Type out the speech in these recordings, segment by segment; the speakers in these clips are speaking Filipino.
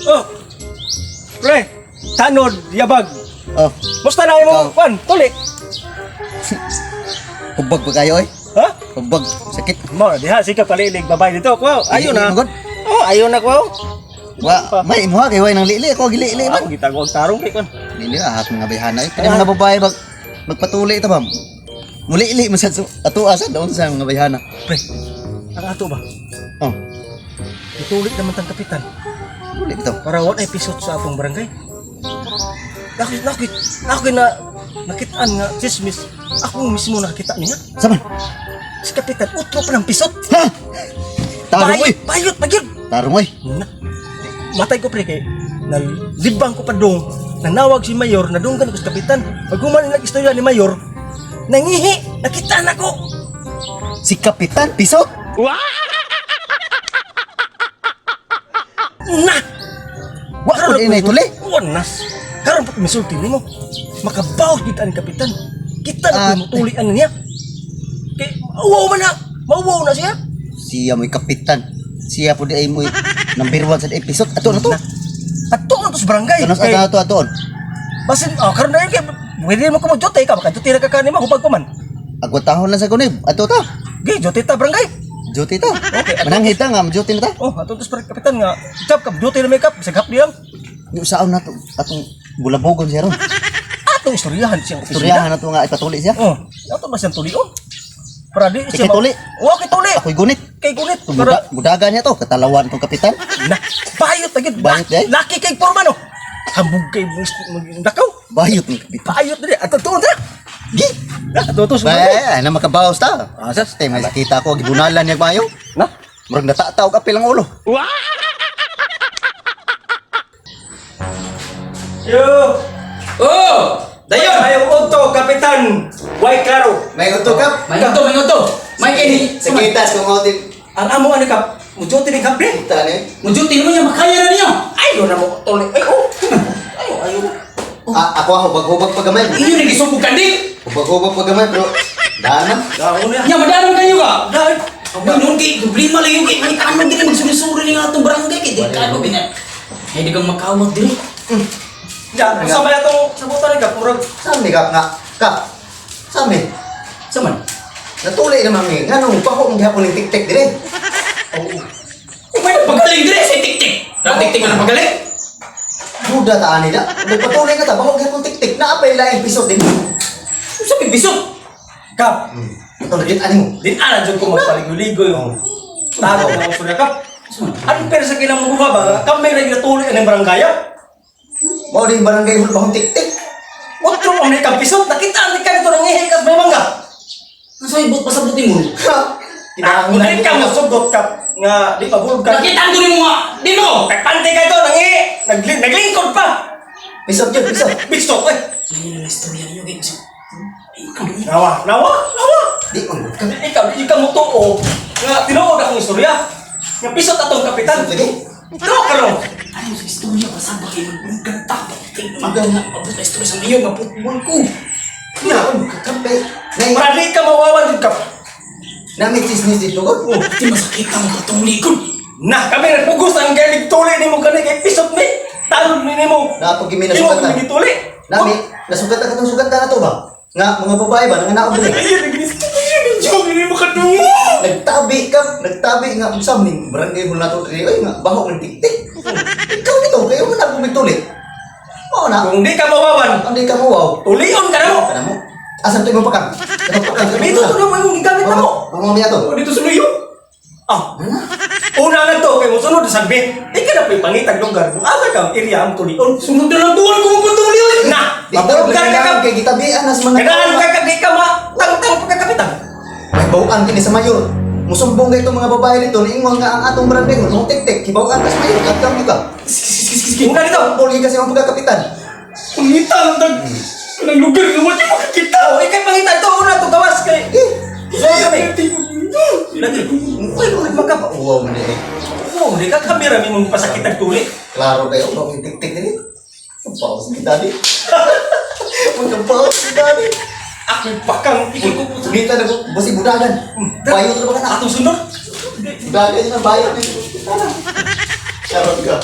Oh. Pre, tanod, yabag. Oh, Musta na mo, Juan? Tuli. hubag pa kayo eh. Ha? Hubag, sakit. Mo, diha sika palilig babae dito. Kuwaw, ayun na. Magod. Oh, ayun na kuwaw. Wa, may imuha kay way nang lili ako gili-ili man. Ako gitagwag tarong kay Juan. Lili ahas mga bayhana. Kani mga babae magpatuli ito ba? Muli-ili man sa ato asa doon sa mga bayhana. Pre, ang ato ba? Oh, Itulit naman tang kapitan. muli ito. Para one episode sa atong barangay. Nakit na nakitaan nga chismis. Ako mismo nakita niya. Saman. Si kapitan utro pa ng pisot. Ha? Tarong oy. Bayot pagyud. Tarong oy. Na, matay ko pre kay nalibang ko pa dong. Nanawag si Mayor, nadunggan ko sa kapitan. Pag human nag-istorya ni Mayor, nangihi, nakita na ko. Si Kapitan Pisot. Na! Wa ko din ay tuli. Wanas. Karon pa misulti nimo. Makabaw kita ni kapitan. Kita na mo tulian niya. Kay wow man na. Mauwaw na siya. Siya mo'y kapitan. Siya po di ay mo'y number 1 sa episode. Ato na to. Ato na to sa barangay. Tunos aga ato atoon. Basin, karon na yun kay pwede mo ko magjote ka. Makajote na kakani mo hupag pa man. Agwatahon lang sa kunib. Ato ta. Gay, jote ta barangay. Duty to. Okay, Mananghid ta nga, duty na ta. Oh, ato to sa kapitan nga. Chap kap jote na makeup. Sagap diyang. Yung saon na to, atong bulabogon siya ron. Atong istoryahan siyang opisina. Istoryahan na to nga ipatuli siya. Oh, ato ba siyang tulion? Para di Kay tuli. Oh, kay tuli. Ako'y gunit. Kay gunit. Para Budaga niya to, katalawan tong kapitan. na bayot agad. Bayot, eh? Laki kay forma no. Hambog kay dakaw. Bayot ng kapitan. Bayot dili. Ato tuon na. Gi! Ato to sa. Ba, na makabawas ta. Asas, tay may nakita ko, gibunalan niya bayo. Na. Murag natataw ka pilang ulo. Yo. Oh! Dayon! Ayaw unto kapitan. Why klaro? May uto ka? May ito! May kini! Sa kitas kung outin. Ang amo ani kap. Mujote ni kap di. Kita ni. Mujuti naman niya, makaya na niyo! Ayo na mo tuli. Ay oh. Ayo. Ako hubag-hubag pagamay. Inyo nagisubog ka di! Hubag-hubag pagamay, bro. Dana. Daon na. Nya, madalang kayo ka! Dahil. Abay, noon kay, problema lang yung kay, may tanong din magsulisuri ng atong barangay kay, di ka ano, binan. Ay, di kang makawag din. Ya, sa baya to sabutan ni kap murag. Sami ka nga. Kap. Sami. Saman? Natuli naman ni. Nganong paho ng gihapon ng tik-tik dire. Oo. May pagaling dire sa tik-tik! Tik-tik ka na pagaling? Buda ta ani na. Nagpatuloy ka ta paho gihapon tik-tik. Naapay laing episode din. Sabi, bisok! Kap. Ito legit ani mo. Din ana jud ko magpaligoy-ligoy oh. Tago na ko sudah kap. Ano pero sa kinang mga ba? Kami ra ginatuloy ang barangay. Mao din barangay mo bahong tik-tik. Otro ang may kampisot. Nakita ni ka dito nang ihikas may mangga. Nasa ibot pa sa buti mo. Ako na ka masugot kap nga di pa bulog ka. Nakita ko rin mo nga! Di mo! Kay pante ka ito nang naglingkod pa. Pisot yun, pisot. Bistok eh. Ayun ang istorya niyo kay bisok. Nawa. Di man. Ikaw mo tuo. Nga tinuod akong istorya. Nga pisot atong kapitan. Lagi. Ito ka ron. Ano sa istorya ka sa bagay ng ganda? Tingnan mo na abot na istorya sa ngayon, maputbol ko. Nga, kape. Nay, Para di ka mawawan din kap. nami chismis dito ko. Oh, di masakit ka mo katong likod. Nah, kami nagpugos ang galing tuli ni mo kanay kay pisot ni. Talon ni mo. Napag kimi Di mo nasugatan. kami tuli. Nami, nasugatan ka tong sugatan na to ba? Nga, mga babae ba? Nanganak ko din. Ayun, naginis ko yung joke ni mo kadungo. Nagtabi nga usam ni barangay mo na to. Ay nga, baho ng tik-tik. Ikaw nito, kayo mo na bumitulit. Oo na. Kung di ka mawawan, Hindi ka mo wow. tulion ka na mo. Kana mo. Asan to yung pakang? Dito to na mo yung gamit na mo. Mamamaya to. Dito sa luyo. Ah, una na to, kay mo sunod sa sabi, di ka na pipangitag lugar. Kung asa kang area ang tulion. Sunod na lang tuwan ko mo tuloy. Na, Dito, mabulog ka lagyan ka. kay gitabian nas mga Kailangan ka di ka matangtang pagkakapitan. Nagbawaan kini sa mayor. Musumbong kay itong mga babae dito, niingwang nga ang atong barangay mo, nung tik-tik, kibawaan ka sa mayor, at kang ka. Una dito. Puli kasi ang pagkakapitan. Pangita lang tag ng lugar na wala makikita. O, ikay pangita to, una to gawas kay. So kami. Lagi. Uy, magkapa. Wow, hindi eh. Oh, di ka kamera mi mong pasakit ang tuli. Klaro kayo, kung tik-tik din eh. Magpaos si daddy. Magpaos si daddy. Ako pakang ikay ko po. Sugita na po, bosi budagan. Bayo na ba ka na? Atong sunod. Budagan yun ang bayo. Sharon ka.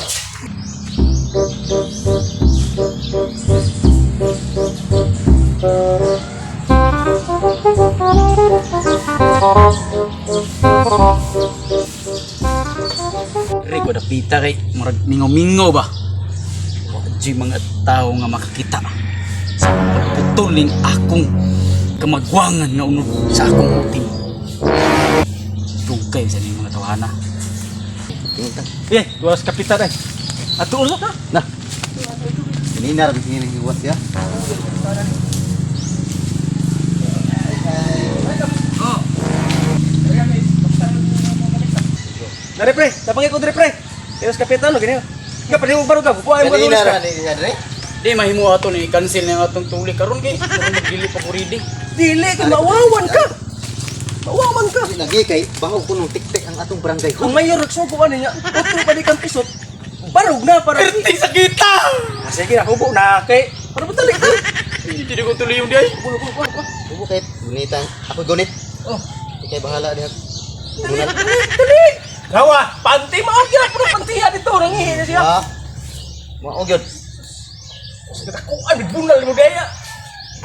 Rico dapita kay murag mingo-mingo ba? Di mga tao nga makakita sa pagputol ning akong kamagwangan nga unod sa akong uting. Dugay sa ning mga tawhana. Eh, duwas kapitan ay. Ato ulo ka. Nah. Ini na rabis ini buat ya. Dari pre, tapang ko dari pre. Duwas kapitan lo gini. Nga pa mo baru ka. Buhay mo Ini ulo na ka. ni dre. Di mahimo ato ni cancel na atong tuli karon kay karon magdili pa ko ready. Dili ka mawawan ka. Mawawan ka. Lagi kay baho ko nung tiktik ang atong barangay. Ang mayor nagsubo kanina. Utro pa di kang pisot. Barog na para. Perting sa kita. Sige na, hubo na kay. Para ba talik ka? Hindi ko tuloy yung day. Bubo kay gunita. Ako gunit. Oh. Kay bahala diha. Dali. Gawa, panty mao gyud pero pantiha dito nangihi na siya. Ah. Mao gyud. Ako ay bunal mo daya.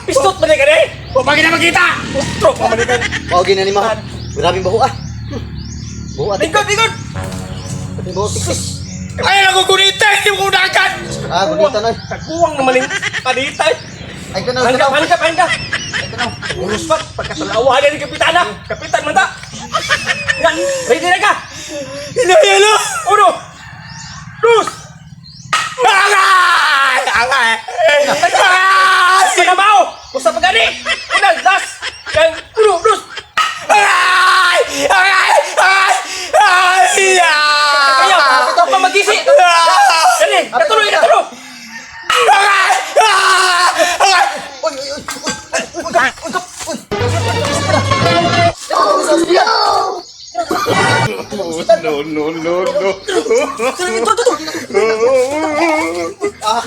Pistot man ka dai. O pagi na makita. Utro pa man ka. Mao gina ni ma. Grabing baho ah. Baho at Ikot, ikot. pati baho tiktik. Ay ako gunita, hindi mo kunakan. Ah, gunita na. Tagbuwang naman yung kaditay. Ay kanaw Hangga, kanaw. hangga, hangga. Ay kanaw. Urus pa, pagkatalawa ni kapitana. Kapitan man ta. Yan, ready na ka. Hinayalo. Uno. Dos. Angay! Angay! Panabaw. Kusa pa gani. Unang, last. Yan, uno, dos. Angay! Angay! Angay! Ay! Ayaw, ito pa magisi. Dali, natuloy, natuloy. Angay! Angay! Uy, uy, uy. Ito, ito, ito. Ah,